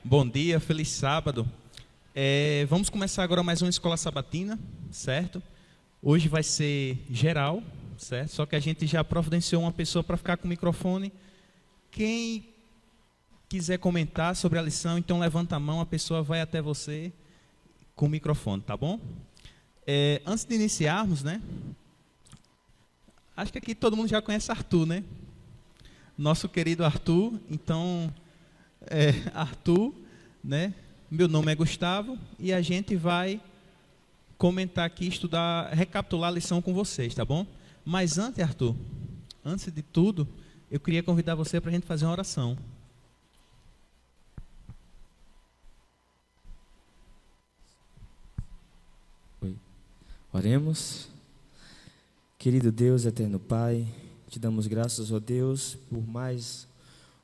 Bom dia, feliz sábado. Vamos começar agora mais uma escola sabatina, certo? Hoje vai ser geral, certo? Só que a gente já providenciou uma pessoa para ficar com o microfone. Quem quiser comentar sobre a lição, então levanta a mão, a pessoa vai até você com o microfone, tá bom? Antes de iniciarmos, né? Acho que aqui todo mundo já conhece Arthur, né? Nosso querido Arthur. Então, Arthur, né? Meu nome é Gustavo e a gente vai comentar aqui, estudar, recapitular a lição com vocês, tá bom? Mas antes, Arthur, antes de tudo, eu queria convidar você para a gente fazer uma oração. Oremos. Querido Deus, eterno Pai, te damos graças, ó Deus, por mais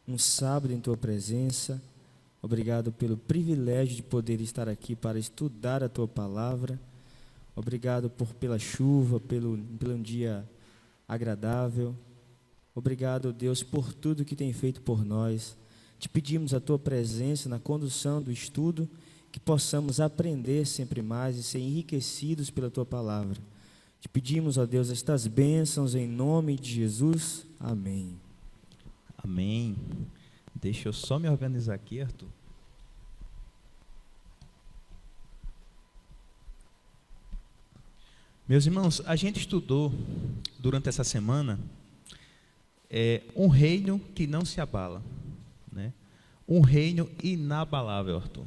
um sábado em Tua presença. Obrigado pelo privilégio de poder estar aqui para estudar a Tua palavra. Obrigado pela chuva, pelo um dia agradável. Obrigado, Deus, por tudo que tem feito por nós. Te pedimos a Tua presença na condução do estudo, que possamos aprender sempre mais e ser enriquecidos pela Tua palavra. Te pedimos, ó Deus, estas bênçãos em nome de Jesus. Amém. Amém. Deixa eu só me organizar aqui, Arthur. Meus irmãos, a gente estudou durante essa semana um reino que não se abala, né? Um reino inabalável, Arthur.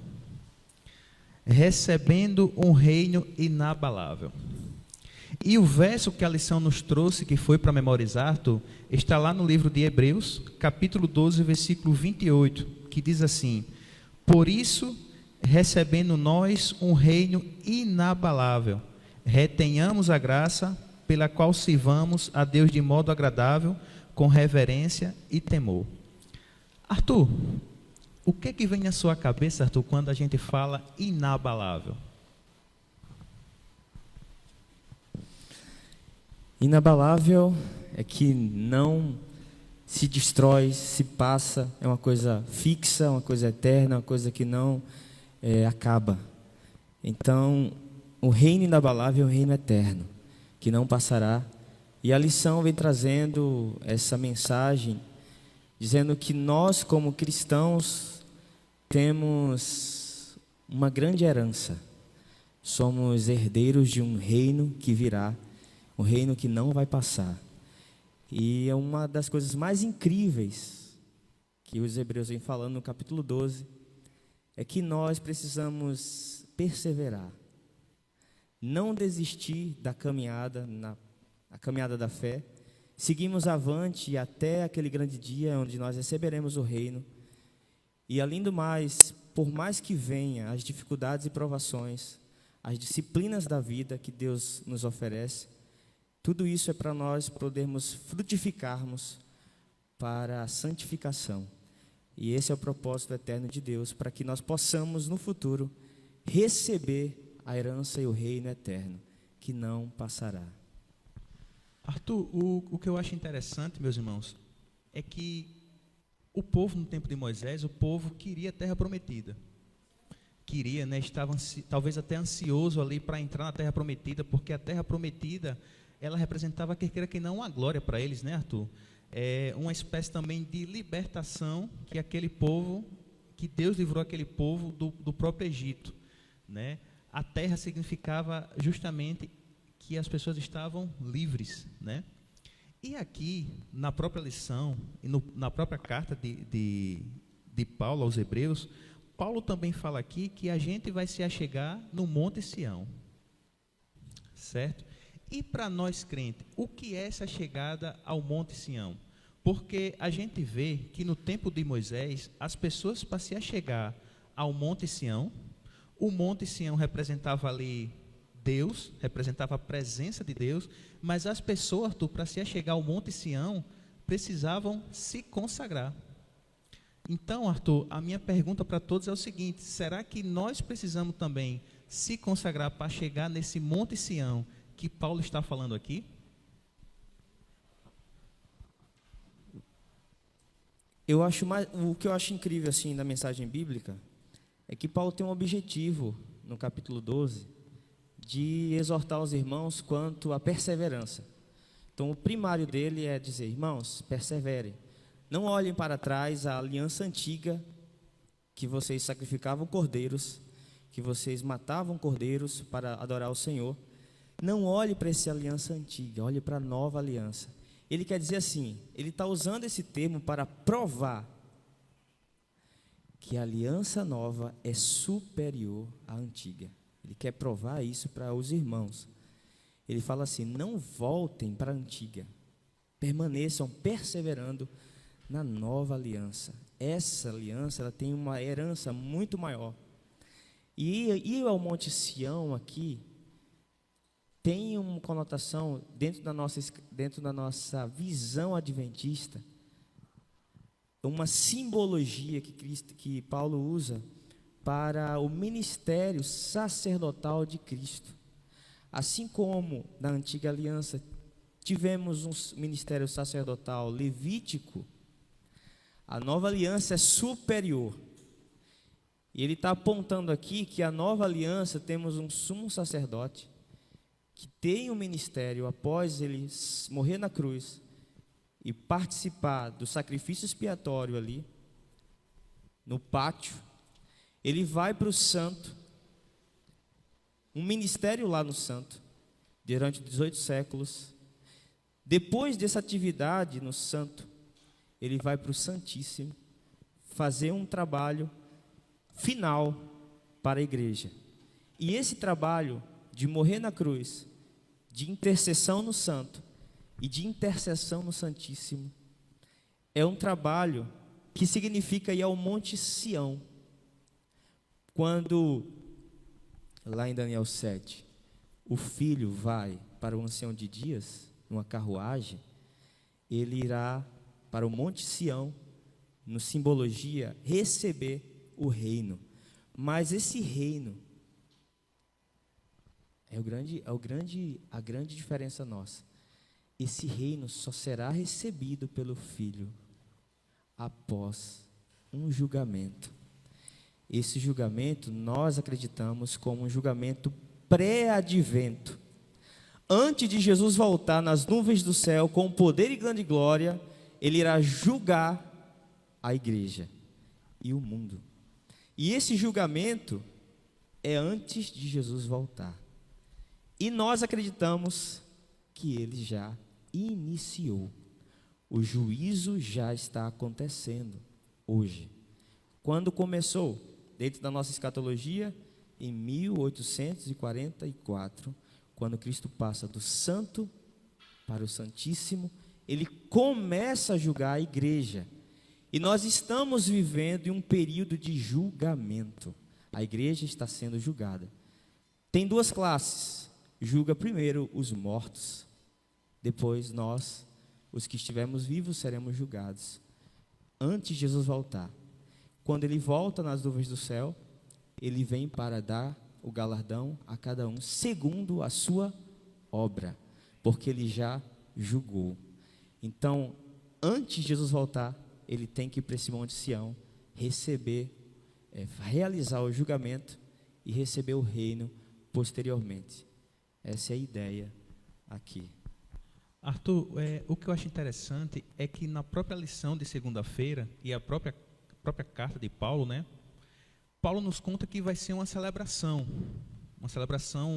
Recebendo um reino inabalável. E o verso que a lição nos trouxe, que foi para memorizar, Arthur, está lá no livro de Hebreus, capítulo 12, versículo 28, que diz assim: por isso, recebendo nós um reino inabalável, retenhamos a graça pela qual sirvamos a Deus de modo agradável, com reverência e temor. Arthur, o que é que vem na sua cabeça, Arthur, quando a gente fala inabalável? Inabalável é que não se destrói, se passa, é uma coisa fixa, uma coisa eterna, uma coisa que não acaba. Então, o reino inabalável é o reino eterno, que não passará. E a lição vem trazendo essa mensagem, dizendo que nós, como cristãos, temos uma grande herança. Somos herdeiros de um reino que virá, um reino que não vai passar. E é uma das coisas mais incríveis que os Hebreus vêm falando no capítulo 12, é que nós precisamos perseverar, não desistir da caminhada, a caminhada da fé, seguimos avante até aquele grande dia onde nós receberemos o reino. E além do mais, por mais que venha as dificuldades e provações, as disciplinas da vida que Deus nos oferece, tudo isso é para nós podermos frutificarmos para a santificação. E esse é o propósito eterno de Deus, para que nós possamos no futuro receber a herança e o reino eterno, que não passará. Arthur, o que eu acho interessante, meus irmãos, é que o povo no tempo de Moisés, o povo queria a terra prometida. Queria, né, estava talvez até ansioso ali para entrar na terra prometida, porque a terra prometida, ela representava, quer queira que não, uma glória para eles, né, Arthur? Uma espécie também de libertação que aquele povo, que Deus livrou aquele povo do próprio Egito, né? A terra significava justamente que as pessoas estavam livres, né? E aqui, na própria lição, e na própria carta de Paulo aos Hebreus, Paulo também fala aqui que a gente vai se achegar no Monte Sião, certo? E para nós crentes, o que é essa chegada ao Monte Sião? Porque a gente vê que no tempo de Moisés, as pessoas para se achegar ao Monte Sião, o Monte Sião representava ali Deus, representava a presença de Deus, mas as pessoas, para se achegar ao Monte Sião, precisavam se consagrar. Então, Arthur, a minha pergunta para todos é o seguinte: será que nós precisamos também se consagrar para chegar nesse Monte Sião que Paulo está falando aqui? O que eu acho incrível assim na mensagem bíblica é que Paulo tem um objetivo, no capítulo 12, de exortar os irmãos quanto à perseverança. Então, o primário dele é dizer: irmãos, perseverem. Não olhem para trás a aliança antiga, que vocês sacrificavam cordeiros, que vocês matavam cordeiros para adorar o Senhor. Não olhe para essa aliança antiga, olhe para a nova aliança. Ele quer dizer assim, ele está usando esse termo para provar que a aliança nova é superior à antiga. Ele quer provar isso para os irmãos. Ele fala assim: não voltem para a antiga, permaneçam perseverando na nova aliança. Essa aliança, ela tem uma herança muito maior. E ir ao Monte Sião aqui tem uma conotação dentro da nossa visão adventista, uma simbologia que Paulo usa para o ministério sacerdotal de Cristo. Assim como na antiga aliança tivemos um ministério sacerdotal levítico, a nova aliança é superior. E ele está apontando aqui que a nova aliança temos um sumo sacerdote que tem um ministério após ele morrer na cruz e participar do sacrifício expiatório ali, no pátio. Ele vai para o santo, um ministério lá no santo, durante 18 séculos. Depois dessa atividade no santo, ele vai para o Santíssimo, fazer um trabalho final para a igreja. E esse trabalho de morrer na cruz, de intercessão no santo e de intercessão no Santíssimo, é um trabalho que significa ir ao Monte Sião. Quando, lá em Daniel 7, o filho vai para o ancião de dias, numa carruagem, ele irá para o Monte Sião, no simbologia, receber o reino. Mas esse reino a grande diferença nossa. Esse reino só será recebido pelo Filho após um julgamento. Esse julgamento nós acreditamos como um julgamento pré-advento. Antes de Jesus voltar nas nuvens do céu com poder e grande glória, ele irá julgar a igreja e o mundo. E esse julgamento é antes de Jesus voltar. E nós acreditamos que ele já iniciou. O juízo já está acontecendo hoje. Quando começou? Dentro da nossa escatologia, em 1844, quando Cristo passa do santo para o santíssimo, ele começa a julgar a igreja. E nós estamos vivendo em um período de julgamento. A igreja está sendo julgada. Tem duas classes. Julga primeiro os mortos. Depois nós, os que estivermos vivos, seremos julgados. Antes de Jesus voltar. Quando ele volta nas nuvens do céu, ele vem para dar o galardão a cada um, segundo a sua obra. Porque ele já julgou. Então, antes de Jesus voltar, ele tem que ir para esse Monte Sião, realizar o julgamento e receber o reino posteriormente. Essa é a ideia aqui. Arthur, o que eu acho interessante é que na própria lição de segunda-feira e a própria carta de Paulo, né? Paulo nos conta que vai ser uma celebração,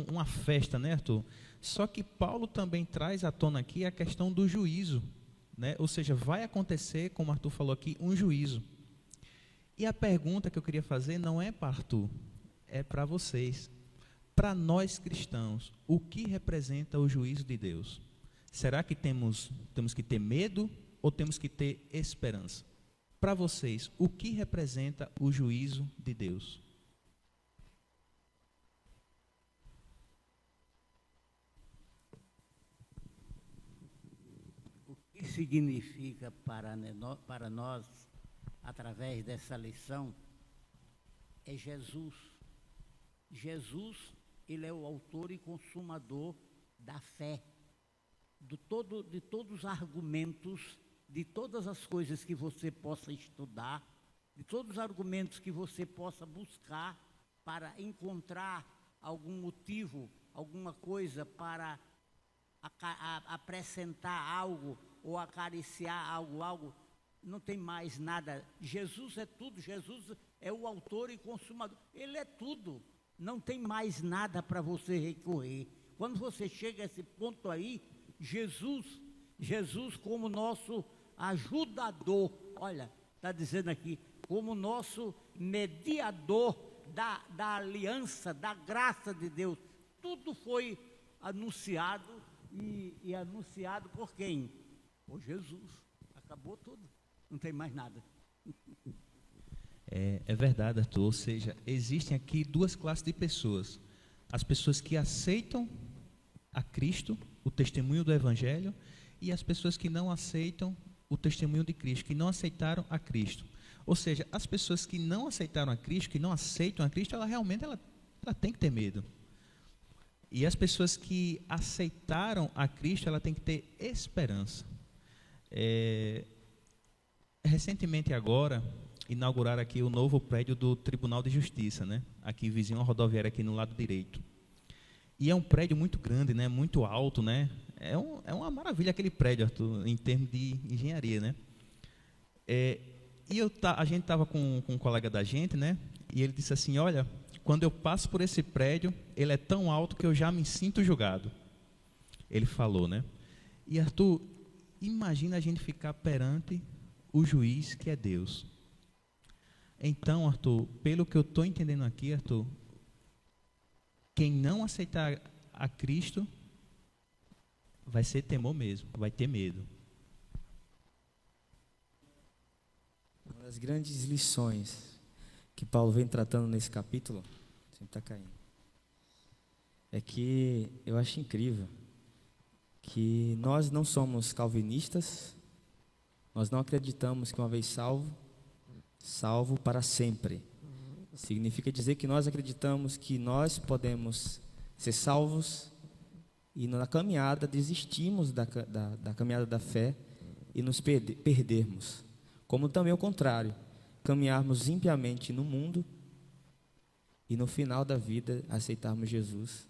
uma festa, né, Arthur? Só que Paulo também traz à tona aqui a questão do juízo, né? Ou seja, vai acontecer, como Arthur falou aqui, um juízo. E a pergunta que eu queria fazer não é para Arthur, é para vocês. Para nós cristãos, o que representa o juízo de Deus? Será que temos que ter medo ou temos que ter esperança? Para vocês, o que representa o juízo de Deus? O que significa para nós, através dessa lição, é Jesus. Jesus, ele é o autor e consumador da fé, de todos os argumentos, de todas as coisas que você possa estudar, de todos os argumentos que você possa buscar para encontrar algum motivo, alguma coisa para acrescentar algo ou acariciar algo, não tem mais nada. Jesus é tudo, Jesus é o autor e consumador, Ele é tudo, não tem mais nada para você recorrer. Quando você chega a esse ponto aí, Jesus como nosso ajudador, olha, está dizendo aqui, como nosso mediador da aliança, da graça de Deus, tudo foi anunciado e anunciado por quem? Por Jesus. Acabou tudo, não tem mais nada. É verdade, Arthur. Ou seja, existem aqui duas classes de pessoas: as pessoas que aceitam a Cristo, o testemunho do Evangelho, e as pessoas que não aceitam o testemunho de Cristo, que não aceitaram a Cristo. Ou seja, as pessoas que não aceitaram a Cristo, que não aceitam a Cristo, ela realmente tem que ter medo. E as pessoas que aceitaram a Cristo, ela tem que ter esperança. Recentemente agora, inauguraram aqui o novo prédio do Tribunal de Justiça, né? Aqui vizinho à rodoviária, aqui no lado direito. E é um prédio muito grande, né? Muito alto, né? É uma maravilha aquele prédio, Arthur, em termos de engenharia, né? A gente estava com um colega da gente, né? E ele disse assim: olha, quando eu passo por esse prédio, ele é tão alto que eu já me sinto julgado. Ele falou, né? E Arthur, imagina a gente ficar perante o juiz que é Deus. Então, Arthur, pelo que eu estou entendendo aqui, Arthur, quem não aceitar a Cristo vai ser temor mesmo, vai ter medo. Uma das grandes lições que Paulo vem tratando nesse capítulo, sempre está caindo, é que eu acho incrível que nós não somos calvinistas, nós não acreditamos que uma vez salvo para sempre. Significa dizer que nós acreditamos que nós podemos ser salvos e na caminhada desistimos da caminhada da fé e nos perdermos. Como também o contrário, caminharmos impiamente no mundo e no final da vida aceitarmos Jesus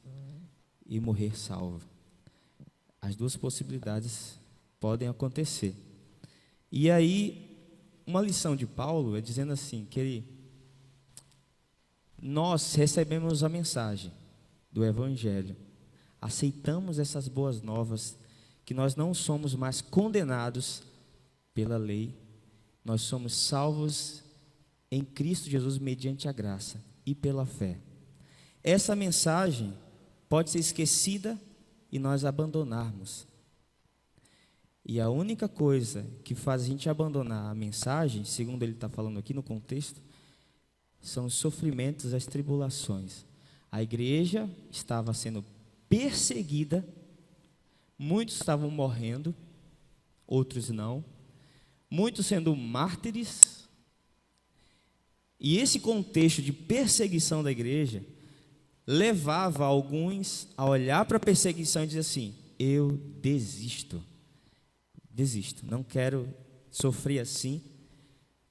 e morrer salvo. As duas possibilidades podem acontecer. E aí, uma lição de Paulo é dizendo assim, que nós recebemos a mensagem do Evangelho, aceitamos essas boas novas, que nós não somos mais condenados pela lei, nós somos salvos em Cristo Jesus mediante a graça e pela fé. Essa mensagem pode ser esquecida e nós abandonarmos. E a única coisa que faz a gente abandonar a mensagem, segundo ele está falando aqui no contexto, são os sofrimentos, as tribulações. A igreja estava sendo perseguida, muitos estavam morrendo, outros não, muitos sendo mártires, e esse contexto de perseguição da igreja levava alguns a olhar para a perseguição e dizer assim: eu desisto, não quero sofrer assim,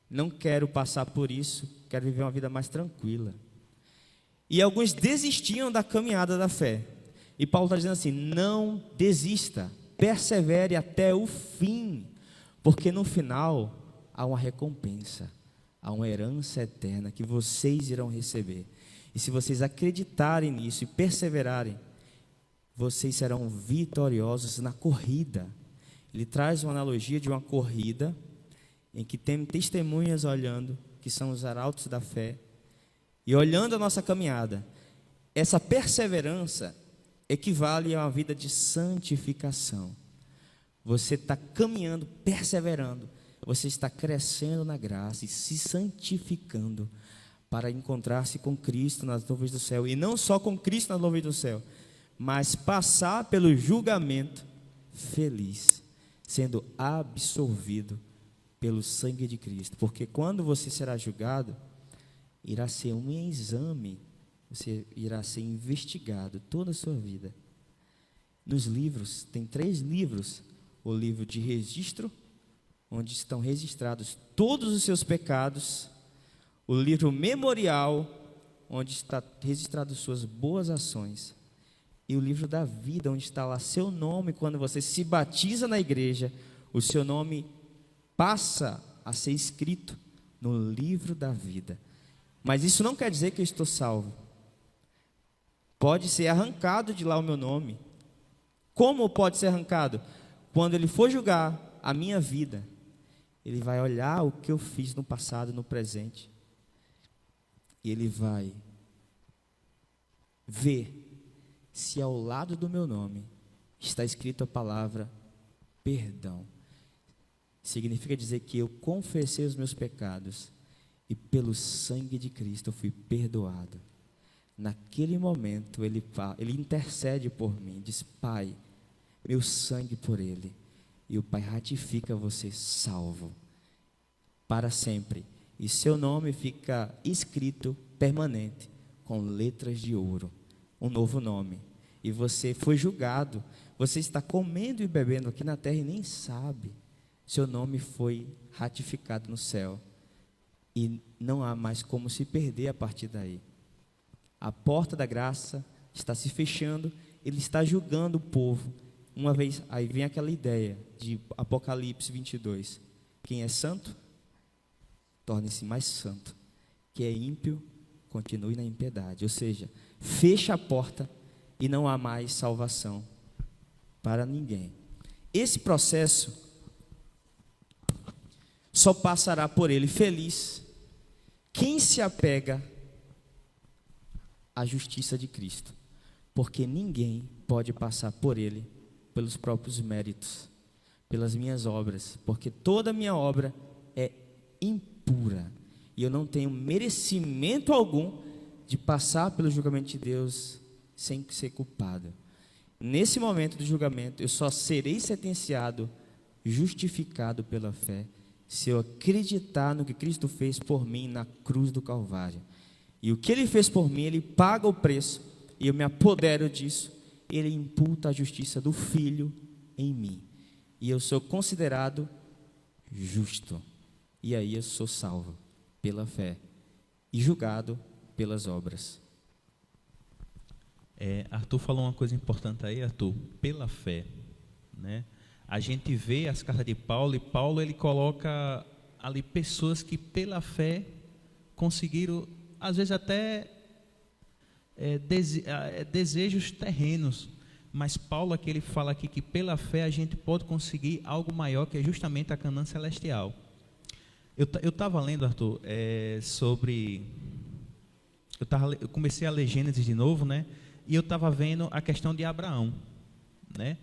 não quero passar por isso, quero viver uma vida mais tranquila. E alguns desistiam da caminhada da fé. E Paulo está dizendo assim: não desista, persevere até o fim, porque no final há uma recompensa, há uma herança eterna que vocês irão receber. E se vocês acreditarem nisso e perseverarem, vocês serão vitoriosos na corrida. Ele traz uma analogia de uma corrida em que tem testemunhas olhando, que são os arautos da fé, e olhando a nossa caminhada. Essa perseverança equivale a uma vida de santificação. Você está caminhando, perseverando, você está crescendo na graça e se santificando para encontrar-se com Cristo nas nuvens do céu, e não só com Cristo nas nuvens do céu, mas passar pelo julgamento feliz, sendo absorvido pelo sangue de Cristo, porque quando você será julgado, irá ser um exame, você irá ser investigado toda a sua vida. Nos livros, tem 3 livros: o livro de registro, onde estão registrados todos os seus pecados, o livro memorial, onde está registrado suas boas ações, e o livro da vida, onde está lá seu nome. Quando você se batiza na igreja, o seu nome passa a ser escrito no livro da vida. Mas isso não quer dizer que eu estou salvo. Pode ser arrancado de lá o meu nome. Como pode ser arrancado? Quando ele for julgar a minha vida, ele vai olhar o que eu fiz no passado, no presente, e ele vai ver se ao lado do meu nome está escrito a palavra perdão. Significa dizer que eu confessei os meus pecados e pelo sangue de Cristo eu fui perdoado. Naquele momento ele intercede por mim, diz: Pai, meu sangue por ele. E o Pai ratifica você salvo para sempre. E seu nome fica escrito permanente com letras de ouro, um novo nome. E você foi julgado, você está comendo e bebendo aqui na terra e nem sabe. Seu nome foi ratificado no céu. E não há mais como se perder a partir daí. A porta da graça está se fechando, ele está julgando o povo. Uma vez, aí vem aquela ideia de Apocalipse 22. Quem é santo, torne-se mais santo. Quem é ímpio, continue na impiedade. Ou seja, fecha a porta e não há mais salvação para ninguém. Esse processo só passará por ele feliz quem se apega à justiça de Cristo, porque ninguém pode passar por ele pelos próprios méritos, pelas minhas obras, porque toda a minha obra é impura e eu não tenho merecimento algum de passar pelo julgamento de Deus sem ser culpado. Nesse momento do julgamento, eu só serei sentenciado, justificado pela fé, se eu acreditar no que Cristo fez por mim na cruz do Calvário. E o que Ele fez por mim, Ele paga o preço, e eu me apodero disso. Ele imputa a justiça do Filho em mim, e eu sou considerado justo. E aí eu sou salvo pela fé e julgado pelas obras. Arthur falou uma coisa importante aí, Arthur, pela fé, né? A gente vê as cartas de Paulo, e Paulo ele coloca ali pessoas que pela fé conseguiram, às vezes até desejos terrenos, mas Paulo aqui ele fala aqui que pela fé a gente pode conseguir algo maior, que é justamente a Canaã celestial. Eu estava lendo, Arthur, eu comecei a ler Gênesis de novo, né? E eu estava vendo a questão de Abraão, né?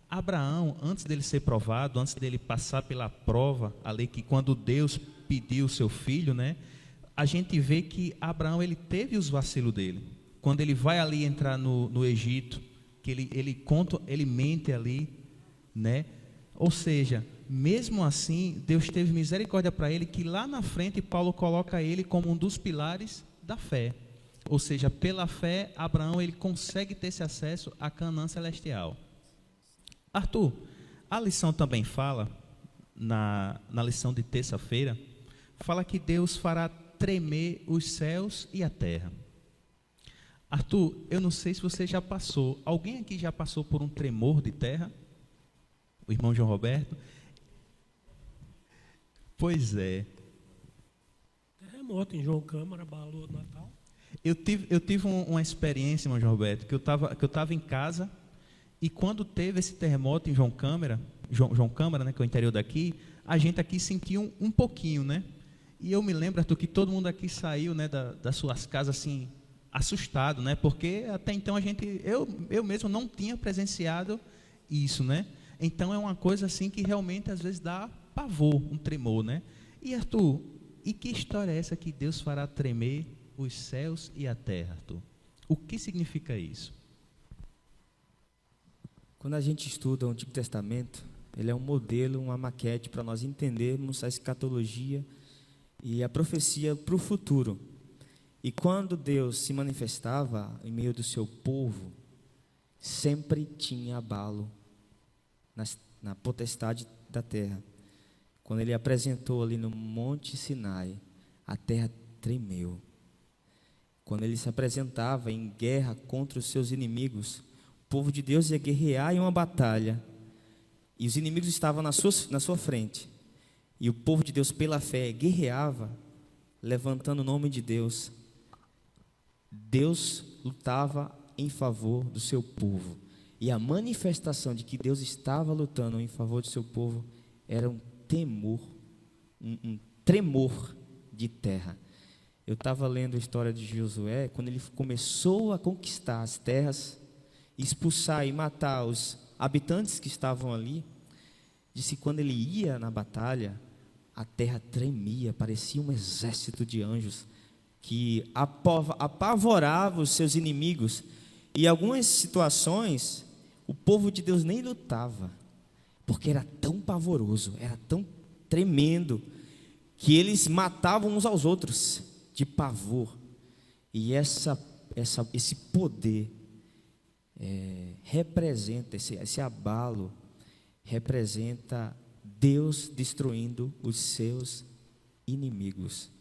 Abraão, antes dele ser provado, antes dele passar pela prova, ali que quando Deus pediu o seu filho, né? A gente vê que Abraão ele teve os vacilos dele. Quando ele vai ali entrar no Egito, que ele mente ali, né? Ou seja, mesmo assim, Deus teve misericórdia para ele, que lá na frente Paulo coloca ele como um dos pilares da fé. Ou seja, pela fé, Abraão ele consegue ter esse acesso à Canaã celestial. Arthur, a lição também fala, na lição de terça-feira, fala que Deus fará tremer os céus e a terra. Arthur, eu não sei se você já passou, alguém aqui já passou por um tremor de terra? O irmão João Roberto? Pois é. Terremoto em João Câmara, abalou Natal. Eu tive uma experiência, irmão João Roberto, que eu tava em casa, e quando teve esse terremoto em João Câmara, né, que é o interior daqui, a gente aqui sentiu um pouquinho, né? E eu me lembro, Arthur, que todo mundo aqui saiu, né, das suas casas assim, assustado, né? Porque até então eu mesmo não tinha presenciado isso, né? Então é uma coisa assim que realmente às vezes dá pavor, um tremor, né? E Arthur, e que história é essa que Deus fará tremer os céus e a terra, Arthur? O que significa isso? Quando a gente estuda o Antigo Testamento, ele é um modelo, uma maquete para nós entendermos a escatologia e a profecia para o futuro. E quando Deus se manifestava em meio do seu povo, sempre tinha abalo na potestade da terra. Quando ele apresentou ali no Monte Sinai, a terra tremeu. Quando ele se apresentava em guerra contra os seus inimigos, o povo de Deus ia guerrear em uma batalha, e os inimigos estavam na sua frente, e o povo de Deus, pela fé, guerreava, levantando o nome de Deus. Deus lutava em favor do seu povo, e a manifestação de que Deus estava lutando em favor do seu povo era um temor, um tremor de terra. Eu estava lendo a história de Josué, quando ele começou a conquistar as terras, expulsar e matar os habitantes que estavam ali, disse que quando ele ia na batalha, a terra tremia, parecia um exército de anjos, que apavorava os seus inimigos. E em algumas situações, o povo de Deus nem lutava, porque era tão pavoroso, era tão tremendo, que eles matavam uns aos outros, de pavor. E esse poder representa, esse abalo, representa Deus destruindo os seus inimigos.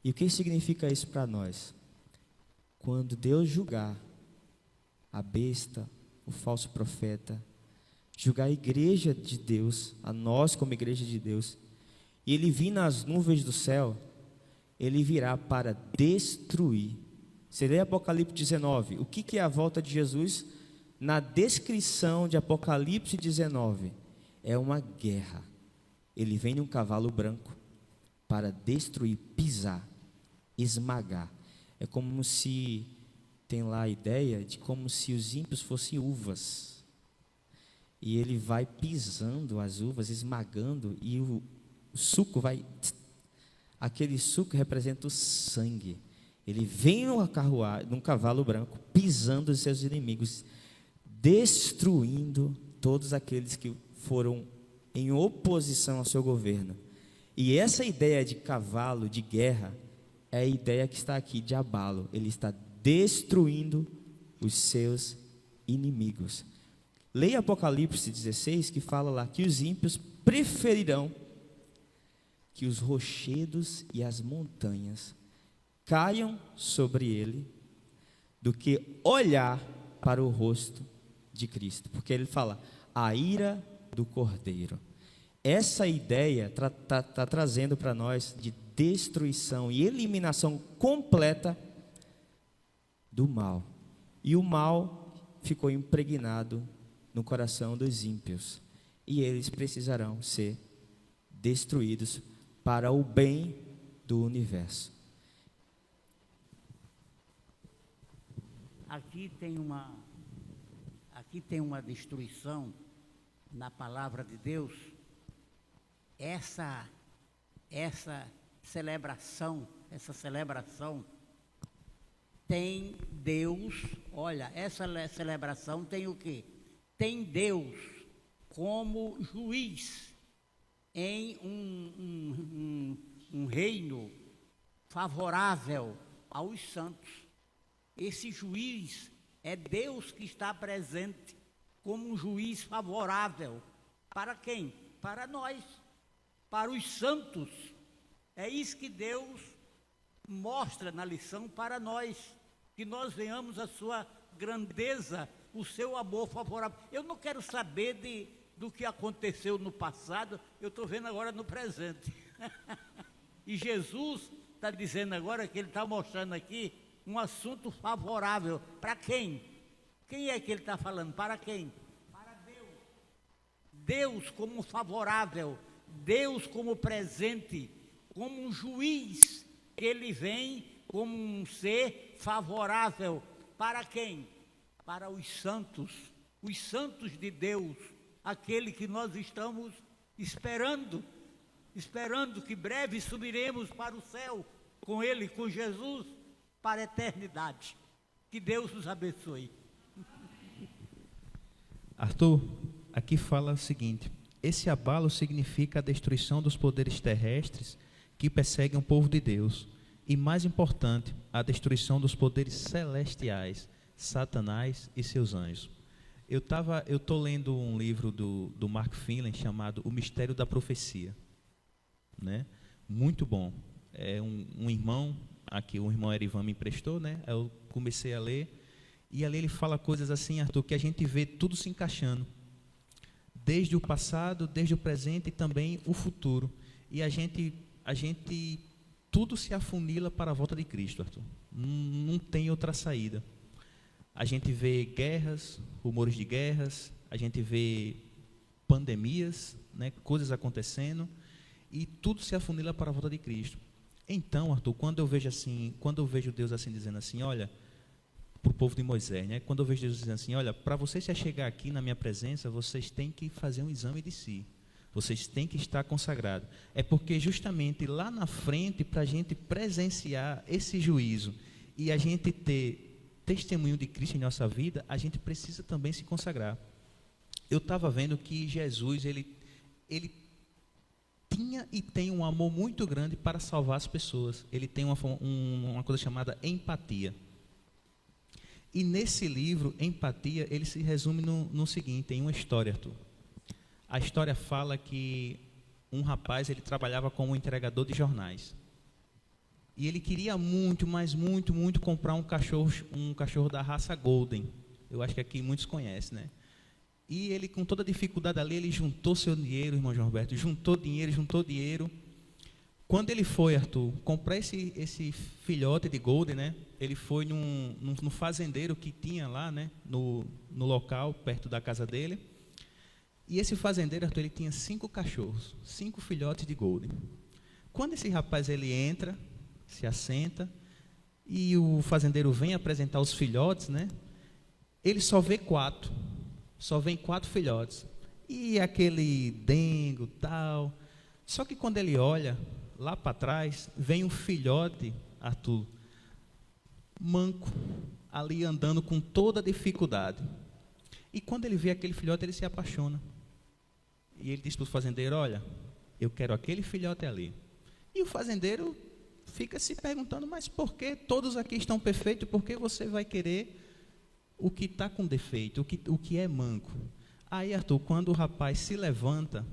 E o que significa isso para nós? Quando Deus julgar a besta, o falso profeta, julgar a igreja de Deus, a nós como igreja de Deus, e ele vir nas nuvens do céu, ele virá para destruir. Você lê Apocalipse 19, o que é a volta de Jesus? Na descrição de Apocalipse 19, é uma guerra. Ele vem num cavalo branco para destruir, pisar, esmagar. É como se, tem lá a ideia de como se os ímpios fossem uvas, e ele vai pisando as uvas, esmagando, e o suco vai, aquele suco representa o sangue. Ele vem num cavalo branco, pisando os seus inimigos, destruindo todos aqueles que foram em oposição ao seu governo. E essa ideia de cavalo, de guerra, é a ideia que está aqui de abalo. Ele está destruindo os seus inimigos. Leia Apocalipse 16, que fala lá que os ímpios preferirão que os rochedos e as montanhas caiam sobre ele do que olhar para o rosto de Cristo. Porque ele fala, a ira do Cordeiro. Essa ideia está trazendo para nós de destruição e eliminação completa do mal. E o mal ficou impregnado no coração dos ímpios. E eles precisarão ser destruídos para o bem do universo. Aqui tem uma destruição na palavra de Deus. Essa celebração tem Deus, olha, essa celebração tem o quê? Tem Deus como juiz em um reino favorável aos santos. Esse juiz é Deus que está presente como um juiz favorável. Para quem? Para nós, para os santos. É isso que Deus mostra na lição para nós, que nós venhamos a sua grandeza, o seu amor favorável. Eu não quero saber do que aconteceu no passado, eu estou vendo agora no presente. E Jesus está dizendo agora que ele está mostrando aqui um assunto favorável. Para quem? Quem é que ele está falando? Para quem? Para Deus. Deus como favorável, Deus como presente, como um juiz, que ele vem como um ser favorável. Para quem? Para os santos de Deus, aquele que nós estamos esperando que breve subiremos para o céu com ele, com Jesus, para a eternidade. Que Deus nos abençoe. Arthur, aqui fala o seguinte: esse abalo significa a destruição dos poderes terrestres que perseguem o povo de Deus, e mais importante, a destruição dos poderes celestiais, Satanás e seus anjos. Eu estou lendo um livro do Mark Finley chamado O Mistério da Profecia, né? Muito bom. um irmão, aqui o irmão Erivan me emprestou, né? Aí eu comecei a ler, e ali ele fala coisas assim, Arthur, que a gente vê tudo se encaixando, desde o passado, desde o presente e também o futuro. E a gente tudo se afunila para a volta de Cristo, Arthur. Não tem outra saída. A gente vê guerras, rumores de guerras, a gente vê pandemias, né, coisas acontecendo, e tudo se afunila para a volta de Cristo. Então, Arthur, quando eu vejo Deus assim dizendo assim, olha, para o povo de Moisés, né, quando eu vejo Deus dizendo assim, olha, para vocês se chegar aqui na minha presença, vocês têm que fazer um exame de si. Vocês têm que estar consagrados. É porque justamente lá na frente, para a gente presenciar esse juízo e a gente ter testemunho de Cristo em nossa vida, a gente precisa também se consagrar. Eu estava vendo que Jesus, ele tinha e tem um amor muito grande para salvar as pessoas. Ele tem uma coisa chamada empatia. E nesse livro, Empatia, ele se resume no seguinte, em uma história, Arthur. A história fala que um rapaz, ele trabalhava como entregador de jornais. E ele queria muito, mas muito, muito comprar um cachorro da raça Golden. Eu acho que aqui muitos conhecem, né? E ele, com toda a dificuldade ali, ele juntou seu dinheiro, irmão João Roberto, juntou dinheiro. Quando ele foi, Arthur, comprar esse filhote de Golden, né? Ele foi no fazendeiro que tinha lá, né? No local, perto da casa dele. E esse fazendeiro, Arthur, ele tinha 5 cachorros, 5 filhotes de Golden. Quando esse rapaz ele entra, se assenta, e o fazendeiro vem apresentar os filhotes, né? Ele só vê 4. Só vem 4 filhotes. E aquele dengo, tal. Só que quando ele olha lá para trás, vem um filhote, Arthur, manco, ali andando com toda a dificuldade. E quando ele vê aquele filhote, ele se apaixona. E ele diz para o fazendeiro, olha, eu quero aquele filhote ali. E o fazendeiro fica se perguntando, mas por que todos aqui estão perfeitos? Por que você vai querer o que está com defeito, o que é manco? Aí, Arthur, quando o rapaz se levanta,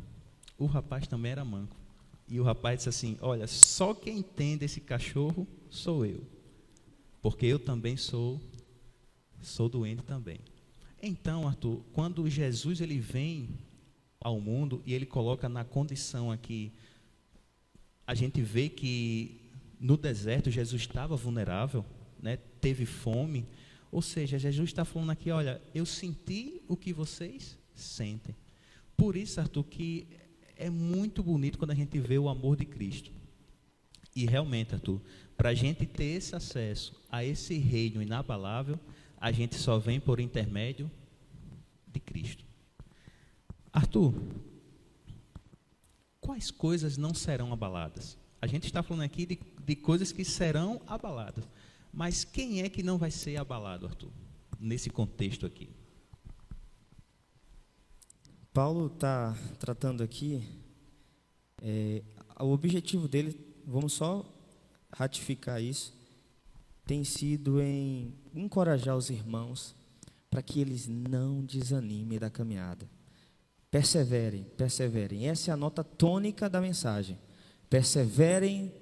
o rapaz também era manco. E o rapaz disse assim, olha, só quem entende esse cachorro sou eu. Porque eu também sou doente também. Então, Arthur, quando Jesus ele vem ao mundo e ele coloca na condição aqui, a gente vê que no deserto Jesus estava vulnerável, né? Teve fome, ou seja, Jesus está falando aqui, olha, eu senti o que vocês sentem. Por isso, Arthur, que é muito bonito quando a gente vê o amor de Cristo. E realmente, Arthur, para a gente ter esse acesso a esse reino inabalável, a gente só vem por intermédio de Cristo. Arthur, quais coisas não serão abaladas? A gente está falando aqui de coisas que serão abaladas. Mas quem é que não vai ser abalado, Arthur, nesse contexto aqui? Paulo está tratando aqui, o objetivo dele, vamos só ratificar isso, tem sido em encorajar os irmãos para que eles não desanimem da caminhada. Perseverem, perseverem. Essa é a nota tônica da mensagem. Perseverem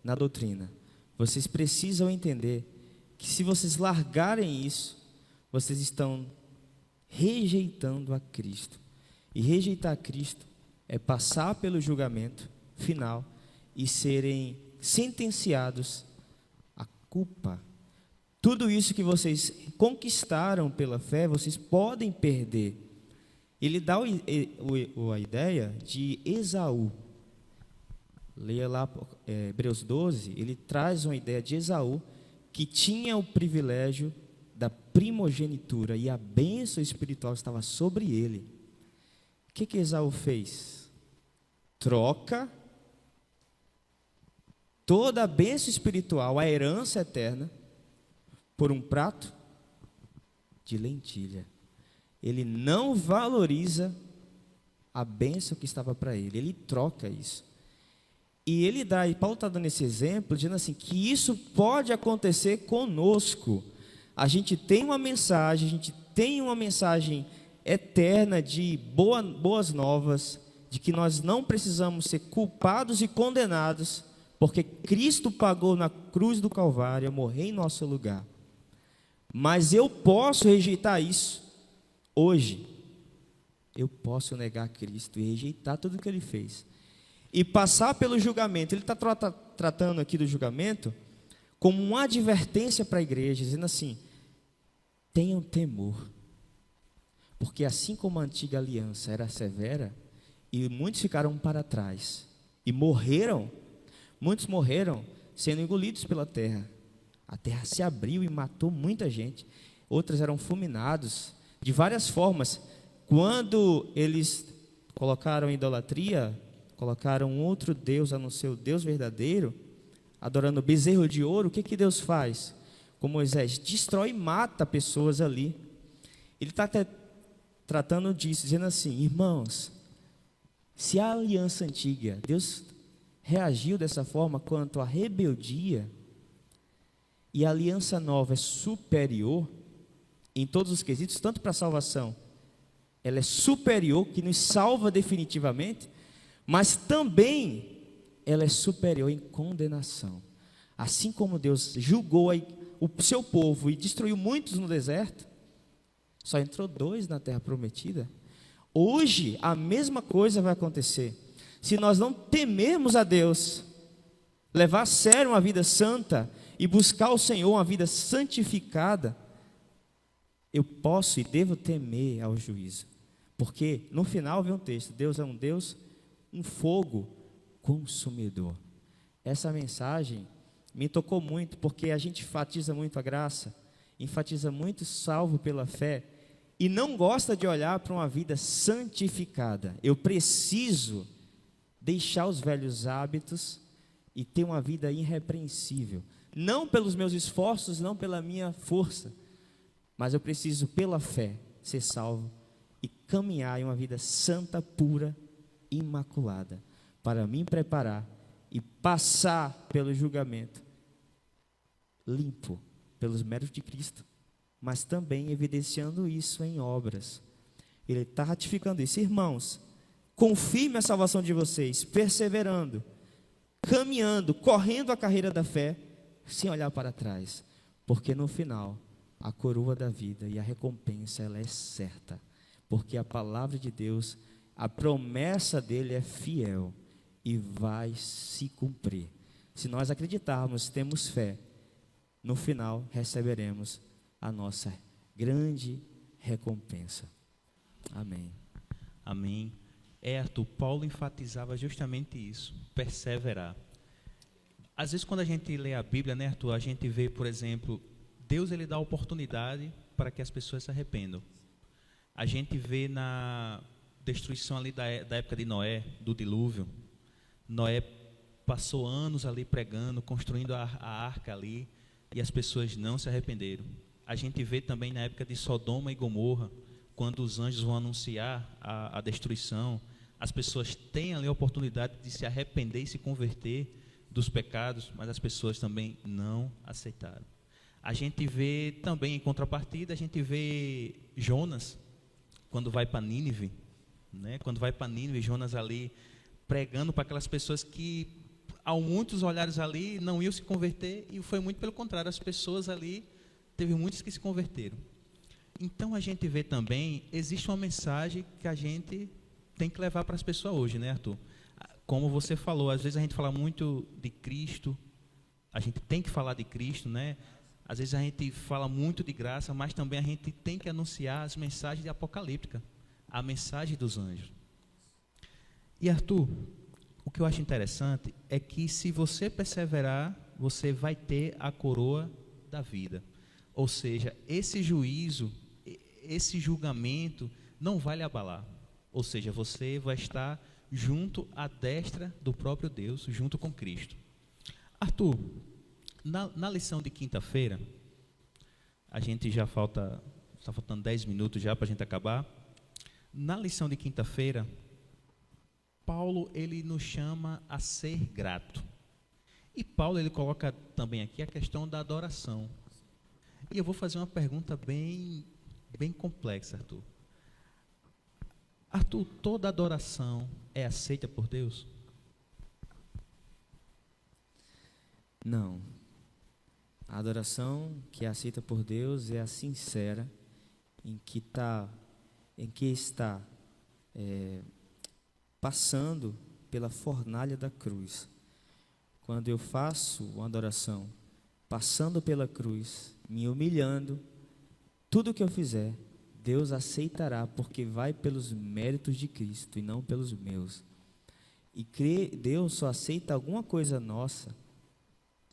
na doutrina. Vocês precisam entender que se vocês largarem isso, vocês estão rejeitando a Cristo. E rejeitar a Cristo é passar pelo julgamento final e serem sentenciados à culpa. Tudo isso que vocês conquistaram pela fé, vocês podem perder. Ele dá a ideia de Esaú. Leia lá Hebreus 12, ele traz uma ideia de Esaú, que tinha o privilégio da primogenitura e a bênção espiritual estava sobre ele. O que Esaú fez? Troca toda a bênção espiritual, a herança eterna, por um prato de lentilha. Ele não valoriza a bênção que estava para ele, ele troca isso. E Paulo está dando esse exemplo, dizendo assim, que isso pode acontecer conosco. A gente tem uma mensagem eterna de boas novas, de que nós não precisamos ser culpados e condenados porque Cristo pagou na cruz do Calvário, morrer em nosso lugar. Mas eu posso rejeitar isso hoje. Eu posso negar Cristo e rejeitar tudo que Ele fez. E passar pelo julgamento. Ele está tratando aqui do julgamento como uma advertência para a igreja, dizendo assim: tenham temor, porque assim como a antiga aliança era severa, e muitos ficaram para trás, e muitos morreram sendo engolidos pela terra. A terra se abriu e matou muita gente. Outros eram fulminados de várias formas. Quando eles colocaram idolatria, colocaram outro Deus a não ser o Deus verdadeiro, adorando bezerro de ouro, o que Deus faz? Com Moisés, destrói e mata pessoas ali. Ele está tratando disso, dizendo assim: irmãos, se a aliança antiga, Deus reagiu dessa forma quanto à rebeldia, e a aliança nova é superior em todos os quesitos, tanto para a salvação, ela é superior, que nos salva definitivamente, mas também ela é superior em condenação. Assim como Deus julgou o seu povo e destruiu muitos no deserto, só entrou 2 na terra prometida. Hoje a mesma coisa vai acontecer. Se nós não temermos a Deus, levar a sério uma vida santa e buscar o Senhor uma vida santificada, eu posso e devo temer ao juízo. Porque no final vem um texto: Deus é um Deus, um fogo consumidor. Essa mensagem me tocou muito, porque a gente enfatiza muito a graça, enfatiza muito salvo pela fé, e não gosta de olhar para uma vida santificada. Eu preciso deixar os velhos hábitos e ter uma vida irrepreensível, não pelos meus esforços, não pela minha força, mas eu preciso, pela fé, ser salvo e caminhar em uma vida santa, pura, imaculada, para me preparar e passar pelo julgamento limpo pelos méritos de Cristo, mas também evidenciando isso em obras. Ele está ratificando isso. Irmãos, confirme a salvação de vocês, perseverando, caminhando, correndo a carreira da fé, sem olhar para trás, porque no final a coroa da vida e a recompensa, ela é certa, porque a palavra de Deus, a promessa dele é fiel e vai se cumprir. Se nós acreditarmos, temos fé, no final receberemos a nossa grande recompensa. Amém. Amém. Arthur, Paulo enfatizava justamente isso, perseverar. Às vezes quando a gente lê a Bíblia, né, Arthur, a gente vê, por exemplo, Deus ele dá oportunidade para que as pessoas se arrependam. A gente vê na destruição ali da época de Noé, do dilúvio, Noé passou anos ali pregando, construindo a arca ali, e as pessoas não se arrependeram. A gente vê também na época de Sodoma e Gomorra, quando os anjos vão anunciar a destruição, as pessoas têm ali a oportunidade de se arrepender e se converter dos pecados, mas as pessoas também não aceitaram. A gente vê também, em contrapartida, a gente vê Jonas, quando vai para Nínive, né? Quando vai para Nínive, Jonas ali pregando para aquelas pessoas que, ao muitos olhares ali, não iam se converter, e foi muito pelo contrário, as pessoas ali, teve muitos que se converteram. Então a gente vê também, existe uma mensagem que a gente tem que levar para as pessoas hoje, né, Arthur? Como você falou, às vezes a gente fala muito de Cristo, a gente tem que falar de Cristo, né? Às vezes a gente fala muito de graça, mas também a gente tem que anunciar as mensagens de apocalíptica, a mensagem dos anjos. E Arthur, o que eu acho interessante é que se você perseverar, você vai ter a coroa da vida. Ou seja, esse juízo, esse julgamento não vai lhe abalar. Ou seja, você vai estar junto à destra do próprio Deus, junto com Cristo. Arthur, na lição de quinta-feira, a gente já está faltando 10 minutos já para a gente acabar. Na lição de quinta-feira, Paulo ele nos chama a ser grato. E Paulo ele coloca também aqui a questão da adoração. E eu vou fazer uma pergunta bem complexa, Arthur. Arthur, toda adoração é aceita por Deus? Não. A adoração que é aceita por Deus é a sincera, em que está passando pela fornalha da cruz. Quando eu faço uma adoração passando pela cruz, me humilhando, tudo que eu fizer, Deus aceitará, porque vai pelos méritos de Cristo e não pelos meus. E Deus só aceita alguma coisa nossa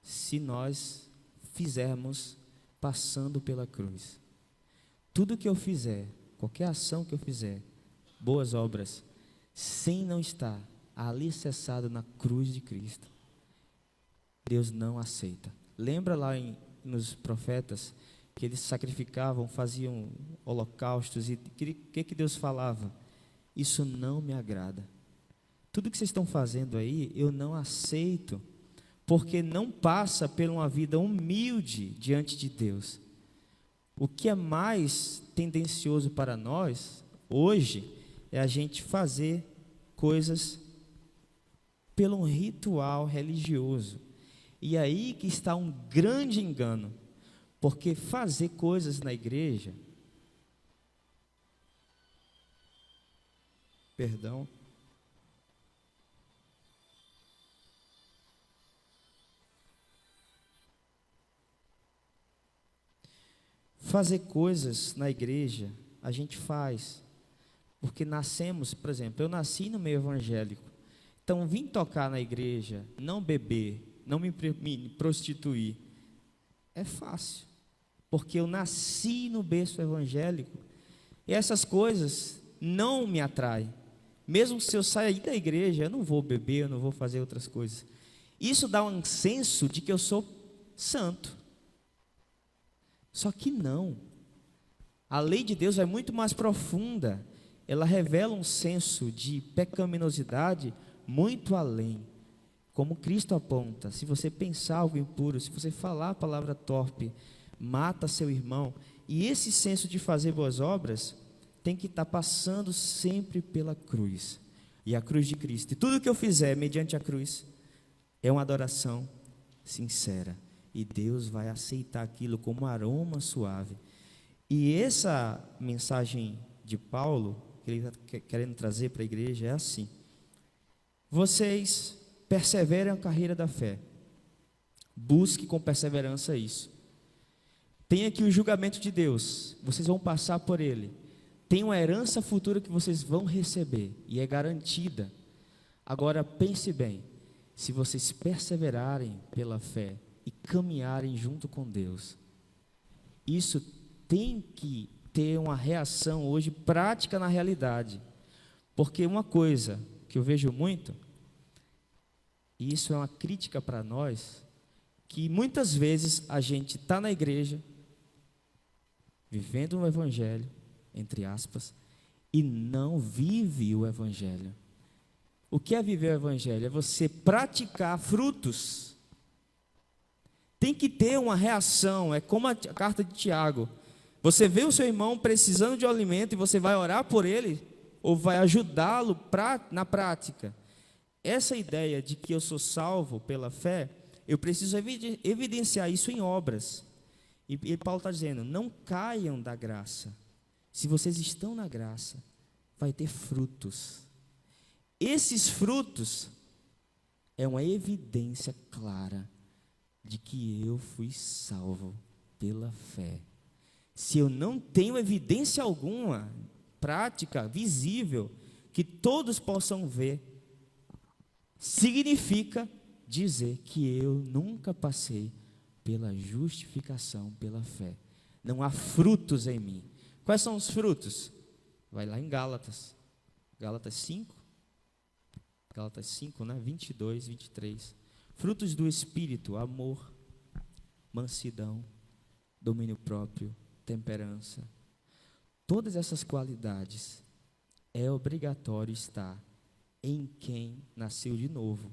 se nós fizermos passando pela cruz. Tudo que eu fizer, qualquer ação que eu fizer, boas obras, sem não estar alicerçado na cruz de Cristo, Deus não aceita. Lembra lá nos profetas que eles sacrificavam, faziam holocaustos, e o que Deus falava? Isso não me agrada. Tudo que vocês estão fazendo aí, eu não aceito, porque não passa por uma vida humilde diante de Deus. O que é mais tendencioso para nós, hoje, é a gente fazer coisas pelo um ritual religioso. E aí que está um grande engano, porque fazer coisas na igreja, fazer coisas na igreja, a gente faz, porque nascemos, por exemplo, eu nasci no meio evangélico, então vim tocar na igreja, não beber, não me prostituir, é fácil, porque eu nasci no berço evangélico, e essas coisas não me atraem. Mesmo se eu sair da igreja, eu não vou beber, eu não vou fazer outras coisas. Isso dá um senso de que eu sou santo. Só que não. A lei de Deus é muito mais profunda. Ela revela um senso de pecaminosidade muito além. Como Cristo aponta, se você pensar algo impuro, se você falar a palavra torpe, mata seu irmão. E esse senso de fazer boas obras tem que estar passando sempre pela cruz. E a cruz de Cristo. E tudo que eu fizer mediante a cruz é uma adoração sincera. E Deus vai aceitar aquilo como um aroma suave. E essa mensagem de Paulo, que ele está querendo trazer para a igreja, é assim: vocês perseverem a carreira da fé. Busque com perseverança isso. Tem aqui o julgamento de Deus. Vocês vão passar por ele. Tem uma herança futura que vocês vão receber. E é garantida. Agora pense bem. Se vocês perseverarem pela fé e caminharem junto com Deus, isso tem que ter uma reação hoje prática na realidade. Porque uma coisa que eu vejo muito, e isso é uma crítica para nós, que muitas vezes a gente está na igreja, vivendo um evangelho, entre aspas, e não vive o evangelho. O que é viver o evangelho? É você praticar frutos. Tem que ter uma reação, é como a carta de Tiago. Você vê o seu irmão precisando de um alimento e você vai orar por ele, ou vai ajudá-lo na prática. Essa ideia de que eu sou salvo pela fé, eu preciso evidenciar isso em obras. E Paulo está dizendo, não caiam da graça. Se vocês estão na graça, vai ter frutos. Esses frutos é uma evidência clara de que eu fui salvo pela fé. Se eu não tenho evidência alguma, prática, visível, que todos possam ver, significa dizer que eu nunca passei pela justificação pela fé. Não há frutos em mim. Quais são os frutos? Vai lá em Gálatas 5, 22, 23. Frutos do Espírito: amor, mansidão, domínio próprio, temperança. Todas essas qualidades é obrigatório estar em quem nasceu de novo.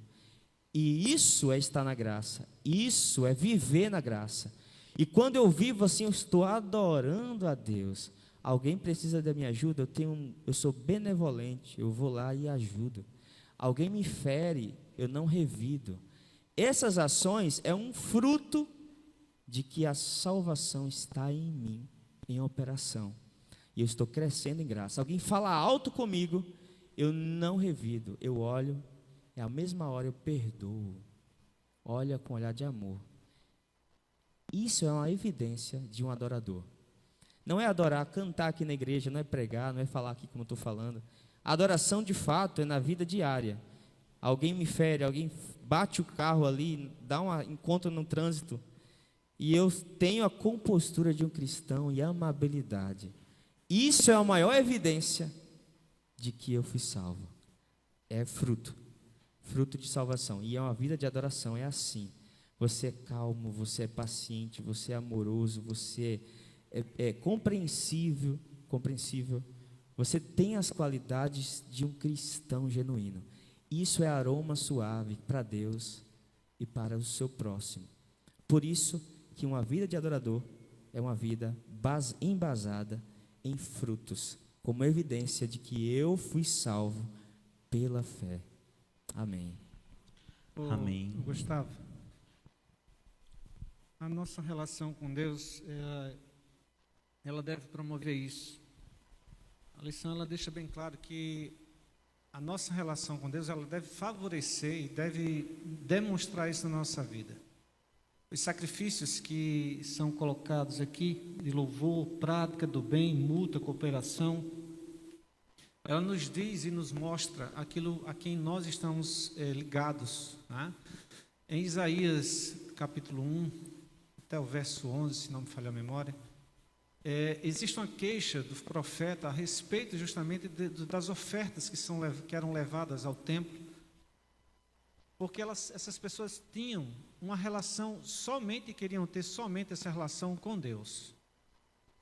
E isso é estar na graça, isso é viver na graça. E quando eu vivo assim, eu estou adorando a Deus. Alguém precisa da minha ajuda, eu sou benevolente, eu vou lá e ajudo. Alguém me fere, eu não revido. Essas ações é um fruto de que a salvação está em mim, em operação. E eu estou crescendo em graça. Alguém fala alto comigo, eu não revido, eu olho, é a mesma hora eu perdoo. Olha com olhar de amor. Isso é uma evidência de um adorador. Não é adorar, cantar aqui na igreja, não é pregar, não é falar aqui como eu estou falando. A adoração de fato é na vida diária. Alguém me fere, alguém bate o carro ali, dá um encontro no trânsito, e eu tenho a compostura de um cristão e a amabilidade. Isso é a maior evidência de que eu fui salvo. É fruto de salvação. E é uma vida de adoração, é assim. Você é calmo, você é paciente, você é amoroso, você é compreensível. Você tem as qualidades de um cristão genuíno. Isso é aroma suave para Deus e para o seu próximo. Por isso que uma vida de adorador é uma vida embasada em frutos, como evidência de que eu fui salvo pela fé. Amém. Amém. Gustavo, a nossa relação com Deus, ela deve promover isso. A lição, ela deixa bem claro que a nossa relação com Deus, ela deve favorecer e deve demonstrar isso na nossa vida. Os sacrifícios que são colocados aqui, de louvor, prática do bem, mútua, cooperação, ela nos diz e nos mostra aquilo a quem nós estamos ligados, né? Em Isaías capítulo 1, até o verso 11, se não me falha a memória, existe uma queixa do profeta a respeito justamente das ofertas que eram levadas ao templo, porque essas pessoas tinham uma relação queriam ter somente essa relação com Deus.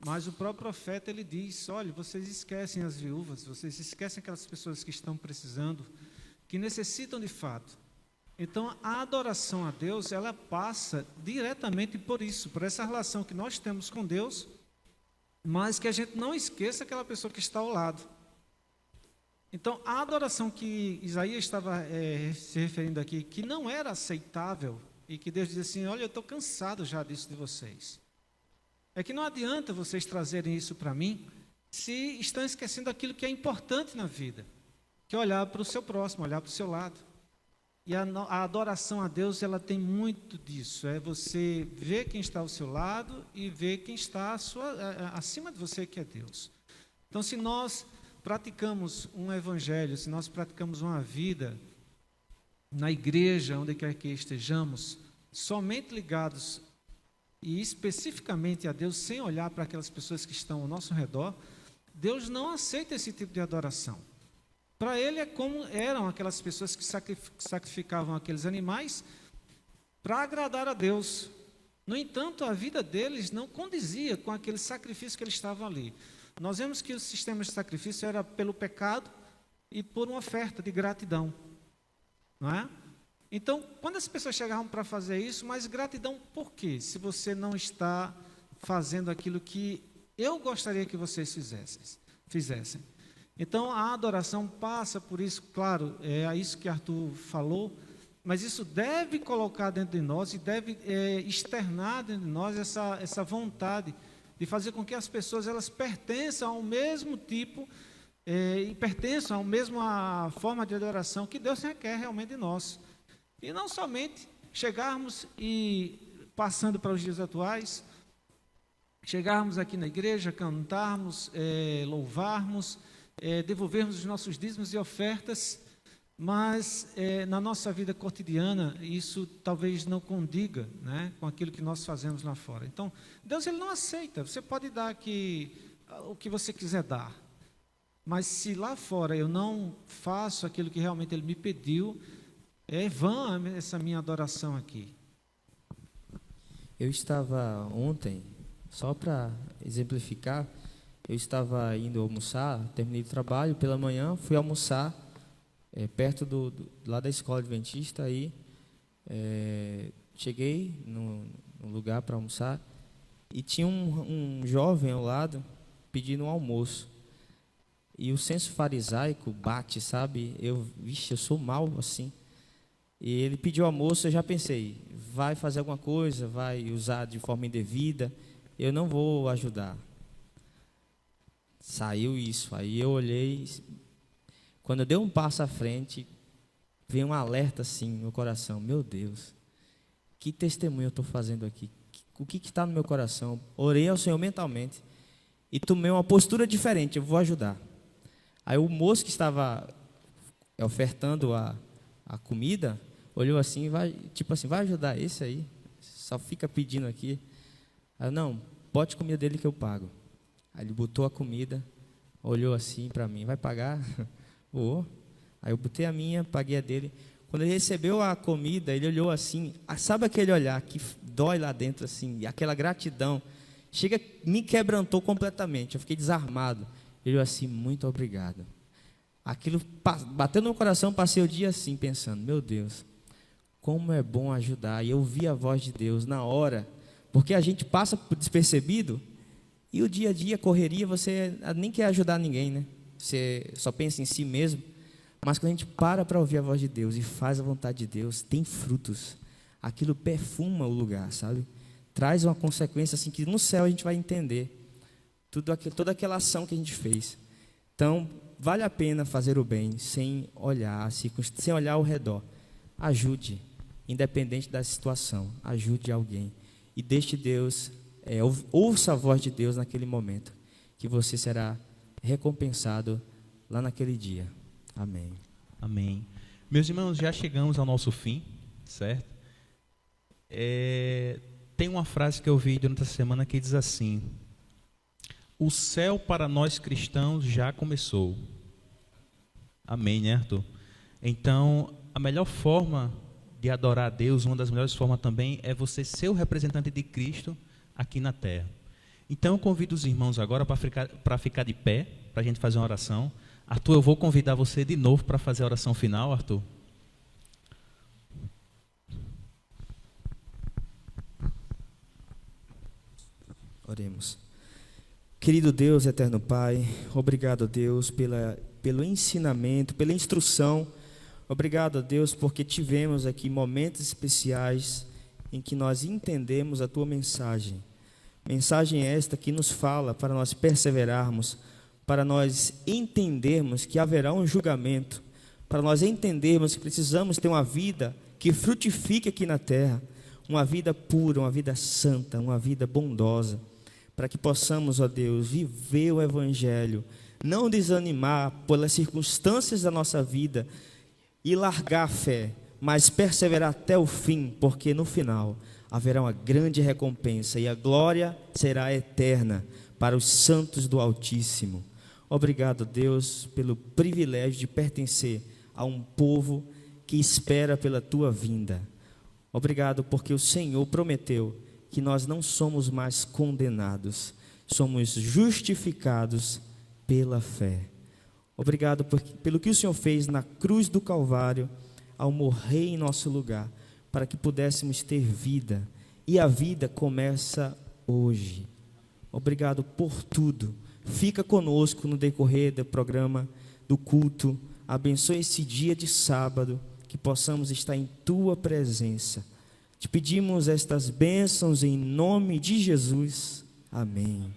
Mas o próprio profeta, ele diz, olha, vocês esquecem as viúvas, vocês esquecem aquelas pessoas que estão precisando, que necessitam de fato. Então, a adoração a Deus, ela passa diretamente por isso, por essa relação que nós temos com Deus, mas que a gente não esqueça aquela pessoa que está ao lado. Então, a adoração que Isaías estava se referindo aqui, que não era aceitável, e que Deus diz assim, olha, eu estou cansado já disso de vocês. É que não adianta vocês trazerem isso para mim, se estão esquecendo aquilo que é importante na vida, que é olhar para o seu próximo, olhar para o seu lado. E a adoração a Deus, ela tem muito disso, é você ver quem está ao seu lado e ver quem está acima de você, que é Deus. Então, se nós praticamos um evangelho, se nós praticamos uma vida na igreja, onde quer que estejamos, somente ligados e especificamente a Deus, sem olhar para aquelas pessoas que estão ao nosso redor, Deus não aceita esse tipo de adoração. Para Ele é como eram aquelas pessoas que sacrificavam aqueles animais para agradar a Deus. No entanto, a vida deles não condizia com aquele sacrifício que eles estavam ali. Nós vemos que o sistema de sacrifício era pelo pecado e por uma oferta de gratidão, não é? Então, quando as pessoas chegavam para fazer isso, mas gratidão por quê? Se você não está fazendo aquilo que eu gostaria que vocês fizessem. Então, a adoração passa por isso, claro, é isso que Arthur falou, mas isso deve colocar dentro de nós e deve externar dentro de nós essa vontade de fazer com que as pessoas elas pertençam ao mesmo tipo e pertençam à mesma forma de adoração que Deus requer realmente de nós. E não somente chegarmos e, passando para os dias atuais, chegarmos aqui na igreja, cantarmos, louvarmos, devolvermos os nossos dízimos e ofertas, mas na nossa vida cotidiana isso talvez não condiga, né, com aquilo que nós fazemos lá fora. Então, Deus ele não aceita. Você pode dar aqui o que você quiser dar, mas se lá fora eu não faço aquilo que realmente Ele me pediu, é vã essa minha adoração aqui. Eu estava ontem, só para exemplificar, eu estava indo almoçar, terminei o trabalho pela manhã, fui almoçar perto lá da escola adventista, aí cheguei no lugar para almoçar e tinha um jovem ao lado pedindo um almoço. E o senso farisaico bate, sabe? Eu sou mau assim. E ele pediu ao moço, eu já pensei, vai fazer alguma coisa, vai usar de forma indevida, eu não vou ajudar. Saiu isso, aí eu olhei, quando eu dei um passo à frente, veio um alerta assim no meu coração, meu Deus, que testemunho eu estou fazendo aqui? O que está no meu coração? Orei ao Senhor mentalmente e tomei uma postura diferente, eu vou ajudar. Aí o moço que estava ofertando a comida, olhou assim, vai ajudar esse aí? Só fica pedindo aqui. Aí, não, bote a comida dele que eu pago. Aí ele botou a comida, olhou assim para mim, vai pagar? Vou. Aí eu botei a minha, paguei a dele. Quando ele recebeu a comida, ele olhou assim, sabe aquele olhar que dói lá dentro assim, e aquela gratidão, me quebrantou completamente, eu fiquei desarmado. Ele olhou assim, muito obrigado. Aquilo bateu no meu coração, passei o dia assim, pensando, meu Deus, como é bom ajudar. E eu vi a voz de Deus na hora, porque a gente passa por despercebido, e o dia a dia, correria, você nem quer ajudar ninguém, né? Você só pensa em si mesmo. Mas quando a gente para ouvir a voz de Deus e faz a vontade de Deus, tem frutos. Aquilo perfuma o lugar, sabe? Traz uma consequência assim que no céu a gente vai entender toda aquela ação que a gente fez. Então, vale a pena fazer o bem sem olhar ao redor. Ajude, independente da situação. Ajude alguém. E deixe Deus, ouça a voz de Deus naquele momento, que você será recompensado lá naquele dia. Amém. Amém. Meus irmãos, já chegamos ao nosso fim, certo? Tem uma frase que eu vi durante a semana que diz assim: o céu para nós cristãos já começou. Amém, né, Arthur? Então, a melhor forma de adorar a Deus, uma das melhores formas também, é você ser o representante de Cristo aqui na terra. Então, eu convido os irmãos agora para ficar de pé, para a gente fazer uma oração. Arthur, eu vou convidar você de novo para fazer a oração final, Arthur. Oremos. Querido Deus, eterno Pai, obrigado, Deus, pelo ensinamento, pela instrução. Obrigado, Deus, porque tivemos aqui momentos especiais em que nós entendemos a Tua mensagem. Mensagem esta que nos fala para nós perseverarmos, para nós entendermos que haverá um julgamento, para nós entendermos que precisamos ter uma vida que frutifique aqui na terra, uma vida pura, uma vida santa, uma vida bondosa, para que possamos, ó Deus, viver o Evangelho, não desanimar pelas circunstâncias da nossa vida e largar a fé, mas perseverar até o fim, porque no final haverá uma grande recompensa e a glória será eterna para os santos do Altíssimo. Obrigado, Deus, pelo privilégio de pertencer a um povo que espera pela Tua vinda. Obrigado porque o Senhor prometeu que nós não somos mais condenados, somos justificados pela fé. Obrigado pelo que o Senhor fez na cruz do Calvário, ao morrer em nosso lugar, para que pudéssemos ter vida, e a vida começa hoje. Obrigado por tudo. Fica conosco no decorrer do programa, do culto. Abençoe esse dia de sábado, que possamos estar em Tua presença. Te pedimos estas bênçãos em nome de Jesus. Amém.